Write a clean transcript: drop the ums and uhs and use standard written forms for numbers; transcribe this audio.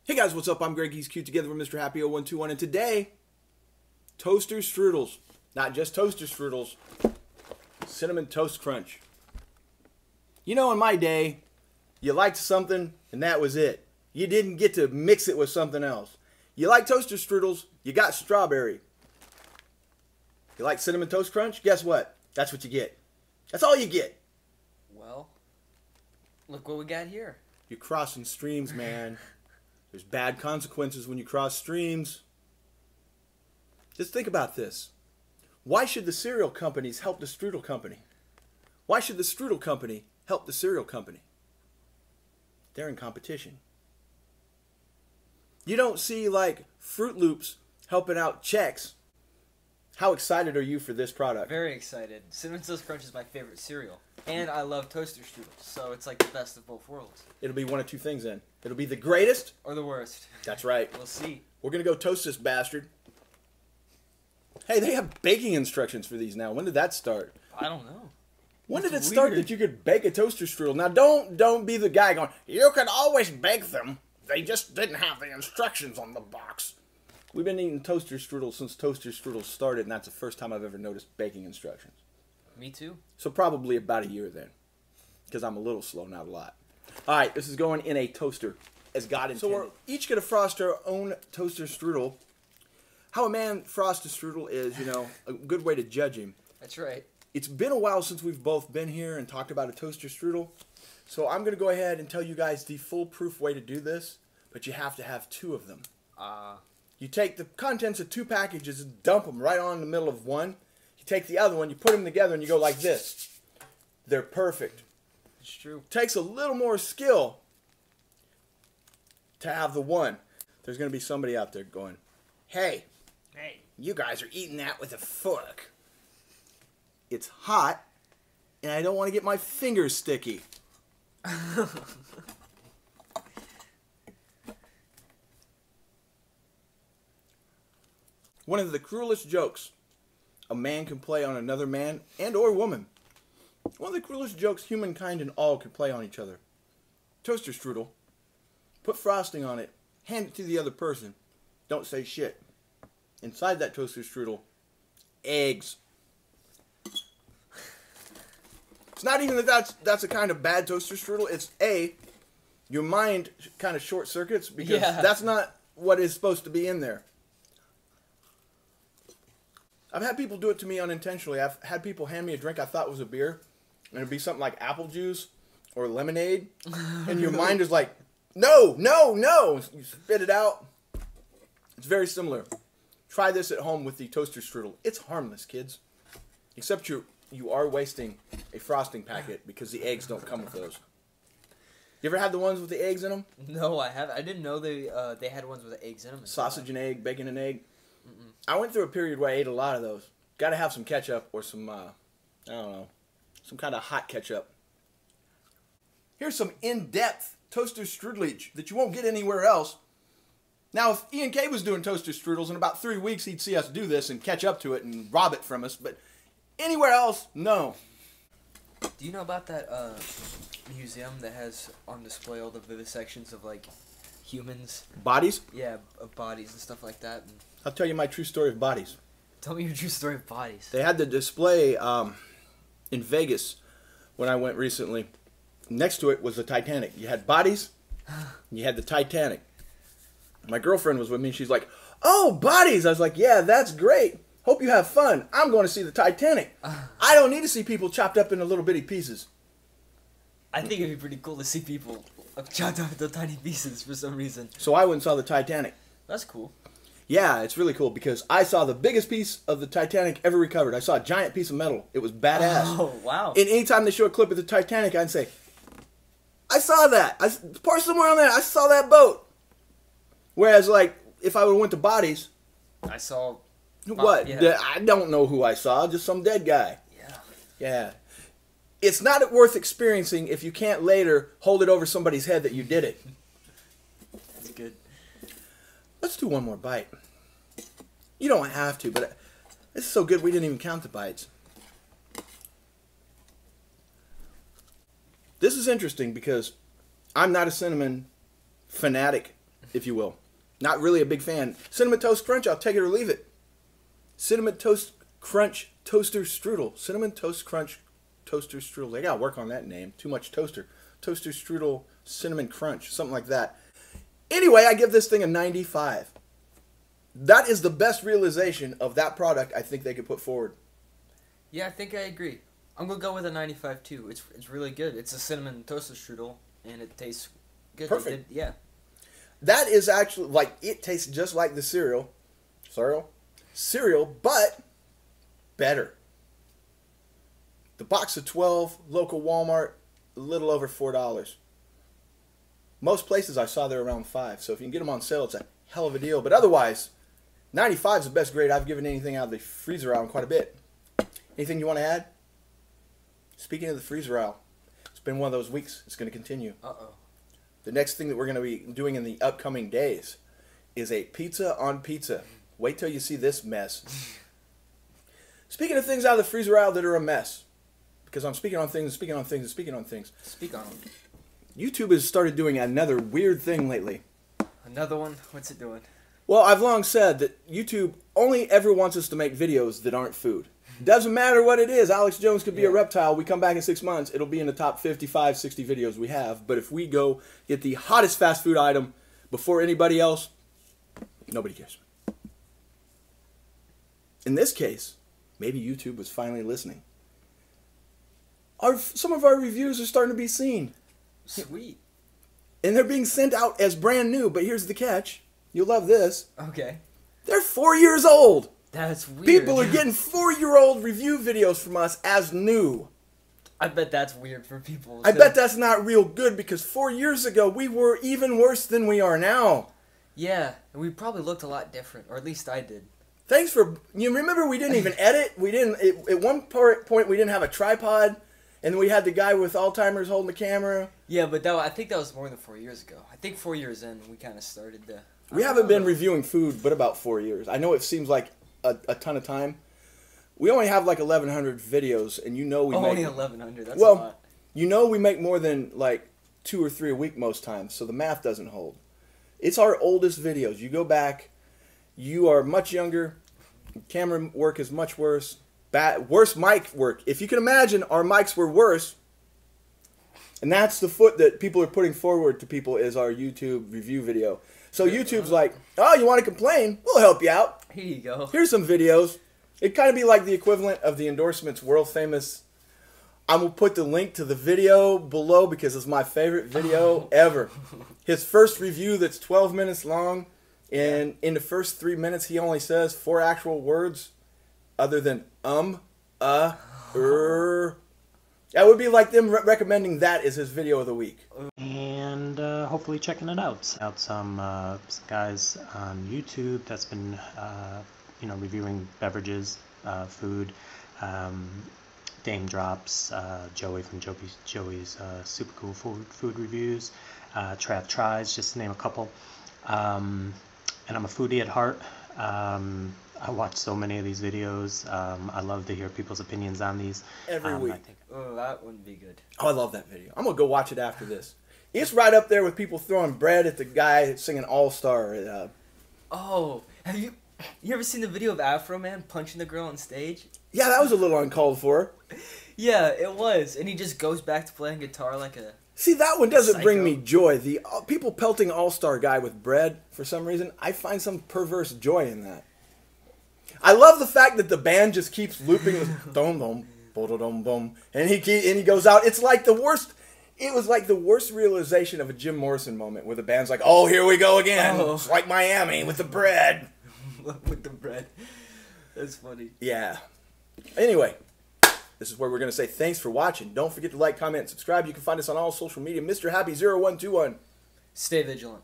Hey guys, what's up? I'm Greg. He's cute together with Mr. Happy 0121, and today, toaster strudels. Not just toaster strudels, cinnamon toast crunch. You know, in my day, you liked something and that was it. You didn't get to mix it with something else. You like toaster strudels, you got strawberry. You like cinnamon toast crunch? Guess what? That's what you get. That's all you get. Well, look what we got here. You're crossing streams, man. There's bad consequences when you cross streams. Just think about this. Why should the cereal companies help the strudel company? Why should the strudel company help the cereal company? They're in competition. You don't see like Fruit Loops helping out Chex. How excited are you for this product? Very excited. Cinnamon Toast Crunch is my favorite cereal. And I love toaster strudels, so it's like the best of both worlds. It'll be one of two things then. It'll be the greatest. Or the worst. That's right. We'll see. We're going to go toast this bastard. Hey, they have baking instructions for these now. When did that start? I don't know. When did it That's start weird. that you could bake a toaster strudel? Now, don't be the guy going, you can always bake them. They just didn't have the instructions on the box. We've been eating toaster strudels since toaster strudels started, and that's the first time I've ever noticed baking instructions. Me too. So probably about a year then, because I'm a little slow, not a lot. All right, this is going in a toaster, as God intended. So we're each going to frost our own toaster strudel. How a man frosts a strudel is, you know, a good way to judge him. That's right. It's been a while since we've both been here and talked about a toaster strudel. So I'm going to go ahead and tell you guys the foolproof way to do this, but you have to have two of them. You take the contents of two packages and dump them right on in the middle of one. You take the other one, you put them together, and you go like this. They're perfect. It's true. Takes a little more skill to have the one. There's going to be somebody out there going, hey, you guys are eating that with a fork. It's hot, and I don't want to get my fingers sticky. One of the cruelest jokes a man can play on another man and or woman. One of the cruelest jokes humankind and all could play on each other. Toaster strudel. Put frosting on it. Hand it to the other person. Don't say shit. Inside that toaster strudel, eggs. It's not even that that's a kind of bad toaster strudel. It's your mind kind of short circuits because that's not what is supposed to be in there. I've had people do it to me unintentionally. I've had people hand me a drink I thought was a beer, and it'd be something like apple juice or lemonade, and your mind is like, no, no, no. You spit it out. It's very similar. Try this at home with the toaster strudel. It's harmless, kids. Except you are wasting a frosting packet because the eggs don't come with those. You ever had the ones with the eggs in them? No, I haven't. I didn't know they had ones with the eggs in them. Sausage and egg, bacon and egg. I went through a period where I ate a lot of those. Got to have some ketchup or some, I don't know, some kind of hot ketchup. Here's some in-depth toaster strudelage that you won't get anywhere else. Now, if Ian K was doing toaster strudels, in about 3 weeks he'd see us do this and catch up to it and rob it from us. But anywhere else, no. Do you know about that museum that has on display all the vivisections of, like, humans? Bodies? Yeah, of bodies and stuff like that. And I'll tell you my true story of bodies. tell me your true story of bodies. They had the display in Vegas when I went recently. Next to it was the Titanic. You had bodies, and you had the Titanic. My girlfriend was with me, and she's like, oh, bodies! I was like, yeah, that's great. Hope you have fun. I'm going to see the Titanic. I don't need to see people chopped up into little bitty pieces. I think it'd be pretty cool to see people chopped up into tiny pieces for some reason. So I went and saw the Titanic. That's cool. Yeah, it's really cool because I saw the biggest piece of the Titanic ever recovered. I saw a giant piece of metal. It was badass. Oh, wow. And anytime they show a clip of the Titanic, I'd say, I saw that. Part somewhere on there, I saw that boat. Whereas, like, if I would have went to bodies, I saw... what? Yeah. I don't know who I saw. Just some dead guy. Yeah. Yeah. It's not worth experiencing if you can't later hold it over somebody's head that you did it. That's good. Let's do one more bite. You don't have to, but this is so good we didn't even count the bites. This is interesting because I'm not a cinnamon fanatic if you will. Not really a big fan. Cinnamon Toast Crunch, I'll take it or leave it. Cinnamon Toast Crunch Toaster Strudel. Cinnamon Toast Crunch Toaster Strudel. They gotta work on that name. Too much toaster. Toaster Strudel Cinnamon Crunch. Something like that. Anyway, I give this thing a 95. That is the best realization of that product I think they could put forward. Yeah, I think I agree. I'm gonna go with a 95 too. It's really good. It's a cinnamon toaster strudel, and it tastes good. Perfect. Yeah. That is actually, like, it tastes just like the cereal, but better. The box of 12, local Walmart, a little over $4. Most places I saw they're around $5. So if you can get them on sale, it's a hell of a deal. But otherwise, 95 is the best grade I've given anything out of the freezer aisle in quite a bit. Anything you want to add? Speaking of the freezer aisle, it's been one of those weeks. It's going to continue. Uh-oh. The next thing that we're going to be doing in the upcoming days is a pizza on pizza. Wait till you see this mess. Speaking of things out of the freezer aisle that are a mess, because I'm speaking on things, speaking on things, and speaking on things. Speak on them. YouTube has started doing another weird thing lately. Another one? What's it doing? Well, I've long said that YouTube only ever wants us to make videos that aren't food. Doesn't matter what it is. Alex Jones could be a reptile. We come back in 6 months. It'll be in the top 55, 60 videos we have. But if we go get the hottest fast food item before anybody else, nobody cares. In this case, maybe YouTube was finally listening. Some of our reviews are starting to be seen. Sweet. And they're being sent out as brand new. But here's the catch. You'll love this. Okay. They're 4 years old. That's weird. People are getting 4-year-old review videos from us as new. I bet that's weird for people. I bet that's not real good because 4 years ago we were even worse than we are now. Yeah, and we probably looked a lot different, or at least I did. Thanks for... You remember we didn't even edit? We didn't... At one point we didn't have a tripod, and we had the guy with Alzheimer's holding the camera. Yeah, but I think that was more than 4 years ago. I think 4 years in, we kind of started to... We haven't been reviewing food but about 4 years. I know it seems like a ton of time. We only have like 1,100 videos, and you know we make... Only 1,100, that's a lot. You know we make more than like 2 or 3 a week most times, so the math doesn't hold. It's our oldest videos. You go back, you are much younger, camera work is much worse, worse mic work. If you can imagine, our mics were worse, and that's the foot that people are putting forward to people is our YouTube review video. So YouTube's like, oh, you want to complain? We'll help you out. Here you go. Here's some videos. It'd kind of be like the equivalent of the endorsements world famous. I'm going to put the link to the video below because it's my favorite video ever. His first review that's 12 minutes long. And in the first 3 minutes, he only says 4 actual words other than That would be like them recommending that as his video of the week. And hopefully checking it out. Out some guys on YouTube that's been, reviewing beverages, food. Dame Drops, Joey from Joey's Super Cool Food Reviews. Trav Tries, just to name a couple. And I'm a foodie at heart. I watch so many of these videos. I love to hear people's opinions on these. Every week. Oh, that wouldn't be good. Oh, I love that video. I'm going to go watch it after this. It's right up there with people throwing bread at the guy singing All-Star. Oh, have you ever seen the video of Afro Man punching the girl on stage? Yeah, that was a little uncalled for. Yeah, it was. And he just goes back to playing guitar like a... See, that one doesn't psycho. bring me joy. The people pelting All-Star guy with bread, for some reason, I find some perverse joy in that. I love the fact that the band just keeps looping this dum dum dum dum, and he goes out. It's like the worst. It was like the worst realization of a Jim Morrison moment, where the band's like, "Oh, here we go again. Oh. It's like Miami with the bread." With the bread. That's funny. Yeah. Anyway, this is where we're gonna say thanks for watching. Don't forget to like, comment, and subscribe. You can find us on all social media. Mr. Happy 0121. Stay vigilant.